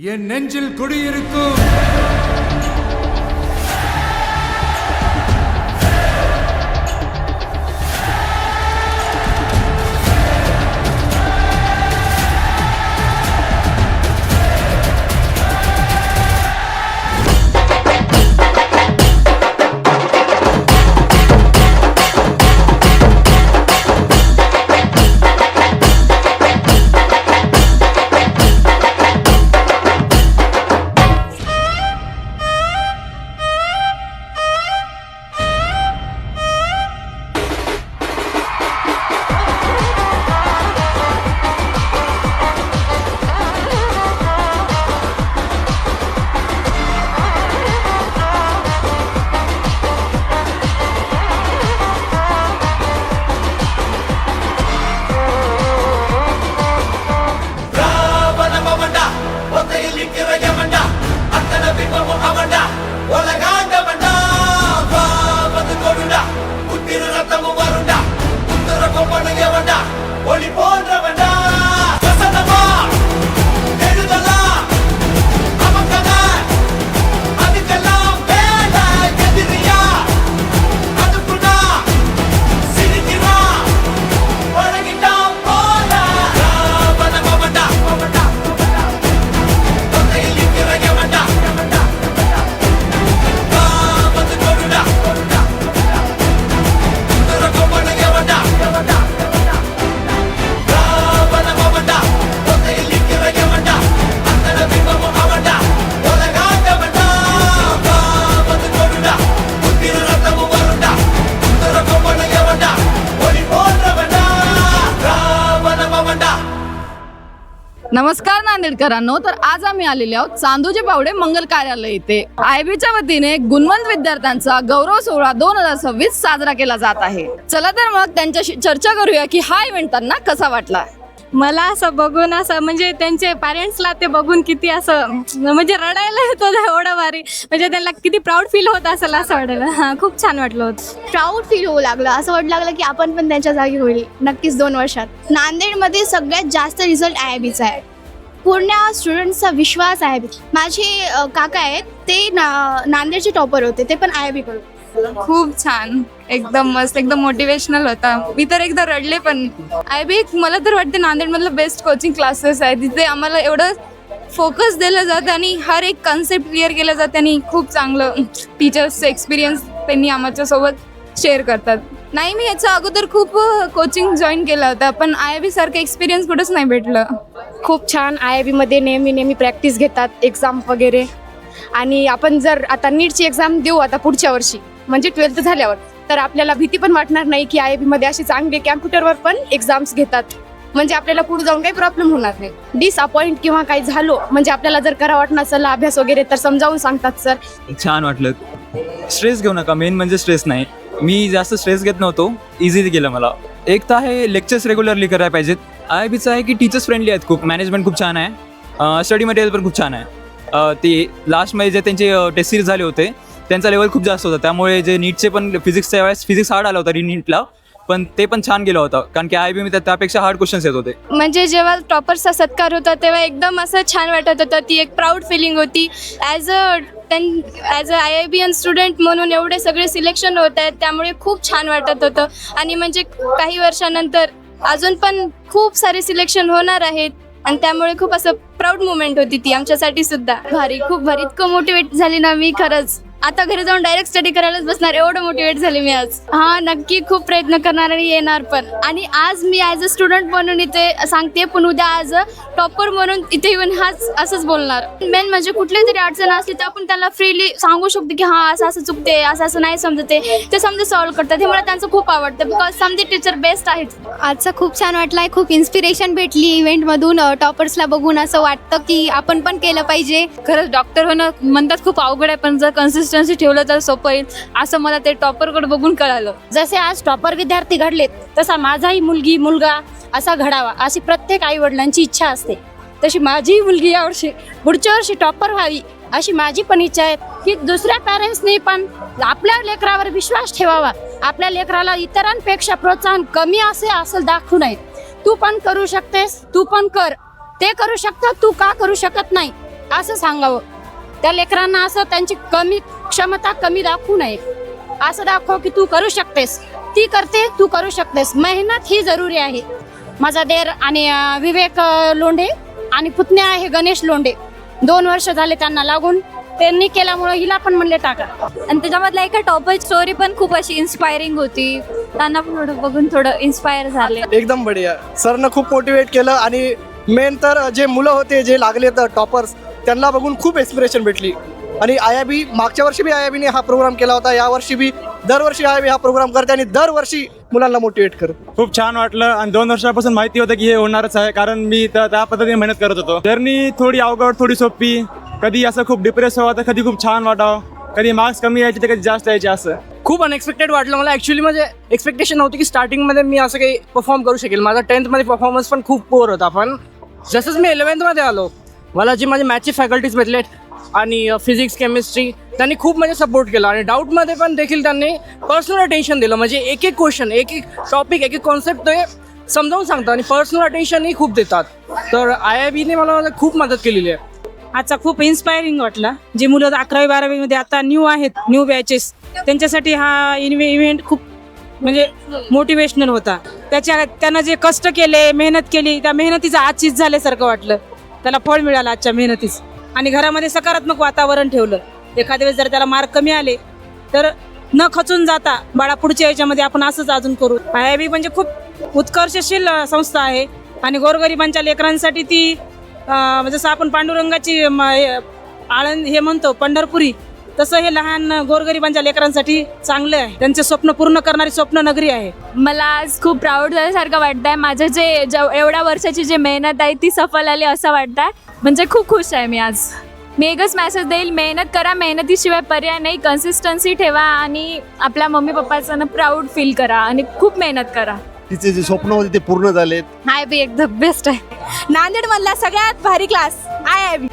என் நெஞ்சில் குடியிருக்கும் नमस्कार नांदेडकरांनो, तर आज आम्ही आलेले आहोत चांदोजी पावडे मंगल कार्यालय येथे आयबीच्या वतीने गुणवंत विद्यार्थ्यांचा गौरव सोहळा 2026 साजरा केला जात आहे. चला तर मग त्यांच्याशी चर्चा करूया की हा इव्हेंट त्यांना कसा वाटला. मला असं बघून असं म्हणजे त्यांचे पॅरेंट्सला ते बघून किती असं म्हणजे रडायला येतं एवढं भारी, म्हणजे त्यांना किती प्राऊड फील होत असेल असं वाटायला. हां, खूप छान वाटलं होतं. प्राऊड फील होऊ लागलं, असं वाटू लागलं की आपण पण त्यांच्या जागी होईल नक्कीच 2 वर्षात. नांदेडमध्ये सगळ्यात जास्त रिझल्ट आयबीचा आहे. पूर्ण स्टुडंट्सचा विश्वास आहे. माझे काका आहेत ते नांदेडचे टॉपर होते, ते पण आयबी कडून. खूप छान, एकदम मस्त, एकदम मोटिवेशनल होता. मी तर एकदा रडले पण. आयबी मला तर वाटते नांदेड मधलं बेस्ट कोचिंग क्लासेस आहे. तिथे आम्हाला एवढं फोकस दिलं जातं आणि हर एक कन्सेप्ट क्लिअर केलं जातं आणि खूप चांगलं टीचर्सचं एक्सपिरियन्स त्यांनी आमच्यासोबत शेअर करतात. नाही, मी याच्या अगोदर खूप कोचिंग जॉईन केलं होतं पण आयबी सारखं एक्सपिरियन्स कुठंच नाही भेटलं. खूप छान. IIB-मध्ये नेहमी प्रॅक्टिस घेतात एक्झाम वगैरे. आणि आपण जर आता नीटची एक्झाम देऊ आता पुढच्या वर्षी म्हणजे 12th झाल्यावर, तर आपल्याला भीती पण वाटणार नाही की IIB-मध्ये अशी चांगले कॅम्प्युटरवर पण एक्झाम्स घेतात. म्हणजे आपल्याला पुढे जाऊन काही प्रॉब्लेम होणार नाही. डिसअपॉइंट किंवा काही झालो म्हणजे आपल्याला जर करा वाटणार असेल अभ्यास वगैरे तर समजावून सांगतात सर. छान वाटलं. स्ट्रेस घेऊ नका, मेन म्हणजे स्ट्रेस नाही. मी जास्त स्ट्रेस घेत नव्हतो, इझिली गेलं मला. एक तर आहे लेक्चर्स रेग्युलरली करायला पाहिजेत. IIBचं आहे की टीचर्स फ्रेंडली आहेत खूप, मॅनेजमेंट खूप छान आहे, स्टडी मटेरियल पण खूप छान आहे. ते लास्टमध्ये जे त्यांचे टेस्ट सिरीज झाले होते त्यांचा लेवल खूप जास्त होता, त्यामुळे जे नीटचे पण फिजिक्सच्या वेळेस फिजिक्स हार्ड आला होता नीटला, पण ते पण छान गेलं होतं कारण की IIB त्यापेक्षा हार्ड क्वेश्चन्स येत होते. म्हणजे जेव्हा टॉपरचा सत्कार होता तेव्हा एकदम असं छान वाटत होतं. ती एक प्राऊड फिलिंग होती. ॲज अ IIBian स्टुडंट म्हणून एवढे सगळे सिलेक्शन होत आहेत, त्यामुळे खूप छान वाटत होतं. आणि म्हणजे काही वर्षानंतर अजून पण खूप सारे सिलेक्शन होणार आहेत आणि त्यामुळे खूप असं प्राऊड मुमेंट होती ती आमच्यासाठी सुद्धा. भारी, खूप भारी. इतकं मोटिवेट झाली ना मी, खरंच आता घरी जाऊन डायरेक्ट स्टडी करायलाच बसणार, एवढं मोटिवेट झाले मी आज. हां, नक्की खूप प्रयत्न करणार आणि येणार पण. आणि आज मी ॲज अ स्टुडंट म्हणून इथे सांगते, पण उद्या ॲज अ टॉपर म्हणून इथे येऊन असंच बोलणार. मेन म्हणजे कुठली तरी अडचण असली तर आपण त्यांना फ्रीली सांगू शकतो की हां असं असं चुकते, असं असं नाही समजते, ते समजे सॉल्व्ह करतात. हे मला त्यांचं खूप आवडतं बिकॉज समजे टीचर बेस्ट आहेत. आजचा खूप छान वाटला आहे. खूप इन्स्पिरेशन भेटली इव्हेंटमधून. टॉपर्सला बघून असं वाटतं की आपण पण केलं पाहिजे. खरंच डॉक्टर होणं म्हणतात खूप अवघड आहे, पण जर कन्सिस्टन्सी ठेवलं तर सोपं येईल असं मला ते टॉपरकडे बघून कळालं. जसे आज टॉपर विद्यार्थी घडलेत तसा माझाही मुलगा असा घडावा अशी प्रत्येक आई वडिलांची इच्छा असते. तशी माझीही मुलगी यावर्षी पुढच्या वर्षी टॉपर व्हावी अशी माझी पण इच्छा आहे की दुसऱ्या पॅरेंट्सनी पण आपल्या लेकरावर विश्वास ठेवावा. आपल्या लेकराला इतरांपेक्षा प्रोत्साहन कमी असेल दाखवू नयेत. तू पण करू शकतेस, तू पण कर. ते करू शकतात, तू का करू शकत नाही. असं सांगावं त्या लेकरांना, असं त्यांची क्षमता कमी दाखवू नये, असं दाखव की तू करू शकतेस, ती करते तू करू शकतेस. मेहनत ही जरुरी आहे. माझा देर आणि विवेक लोंढे आणि पुतण्या आहे गणेश लोंढे, 2 वर्ष झाले त्यांना लागून, त्यांनी केल्यामुळे हिला पण म्हणले टाका. आणि त्याच्यामधल्या एका टॉपर स्टोरी पण खूप अशी इन्स्पायरिंग होती, त्यांना पण थोडं बघून थोडं इन्स्पायर झाले. एकदम बढिया. सरनं खूप मोटिवेट केलं आणि मेन तर जे मुलं होते जे लागले तर टॉपर्स, त्यांना बघून खूप इन्स्पिरेशन भेटली. आणि IIB मागच्या वर्षी बी IIBने हा प्रोग्राम केला होता, यावर्षी बी दरवर्षी IIB हा प्रोग्राम करते आणि दरवर्षी मुलांना मोटिवेट करत. खूप छान वाटलं आणि 2 वर्षापासून माहिती होतं की हे होणारच आहे, कारण मी त्या पद्धतीने मेहनत करत होतो. जर्नी थोडी अवघड, थोडी सोपी, कधी असं खूप डिप्रेस व्हावं तर कधी खूप छान वाटावं, कधी मार्क्स कमी यायचे तर कधी जास्त यायचे. असं खूप अनएक्सपेक्टेड वाटलं मला. ॲक्च्युली म्हणजे एक्सपेक्टेशन नव्हती की स्टार्टिंगमध्ये मी असं काही परफॉर्म करू शकेल. माझा 10th परफॉर्मन्स पण खूप पोअर होता, पण जसंच मी 11th आलो, मला जे माझे मॅथचे फॅकल्टीज भेटलेत आणि फिजिक्स केमिस्ट्री, त्यांनी खूप म्हणजे सपोर्ट केला. आणि डाऊटमध्ये पण देखील त्यांनी पर्सनल अटेन्शन दिलं. म्हणजे एक एक क्वेश्चन, एक एक टॉपिक, एक एक कॉन्सेप्ट ते समजावून सांगतात आणि पर्सनल अटेन्शनही खूप देतात. तर IIBने मला खूप मदत केलेली आहे. आजचा खूप इन्स्पायरिंग वाटला. जे मुलं 11वी-12वीमध्ये आता न्यू आहेत, न्यू बॅचेस, त्यांच्यासाठी हा इव्हेंट खूप म्हणजे मोटिवेशनल होता. त्यानं जे कष्ट केले, मेहनत केली, त्या मेहनतीचं आज चीज झाल्यासारखं वाटलं. त्याला फळ मिळालं आजच्या मेहनतीचं. आणि घरामध्ये सकारात्मक वातावरण ठेवलं. एखाद्या वेळेस जर त्याला मार्क कमी आले तर न खचून जाता, बाळा पुढच्या याच्यामध्ये आपण असंच अजून करू. IIB म्हणजे खूप उत्कर्षशील संस्था आहे आणि गोरगरिबांच्या लेकरांसाठी ती जसं आपण पांडुरंगाची आळंद हे म्हणतो पंढरपुरी, तसं हे लहान गोरगरिबांच्या लेकरांसाठी चांगलं आहे. त्यांचे स्वप्न पूर्ण करणारी स्वप्न नगरी आहे. मला आज खूप प्राऊड झाल्यासारखं वाटतंय. माझं जे एवढ्या वर्षाची जी मेहनत आहे ती सफल आली असं वाटतंय. म्हणजे खूप खुश आहे मी आज. मी एकच मेसेज देईल, मेहनत करा, मेहनतीशिवाय पर्याय नाही. कन्सिस्टन्सी ठेवा आणि आपल्या मम्मी पप्पाचं प्राऊड फील करा आणि खूप मेहनत करा. तिचे जे स्वप्न होते ते पूर्ण झालेत. IIB एकदम बेस्ट आहे. नांदेडमधला सगळ्यात भारी क्लास IIB.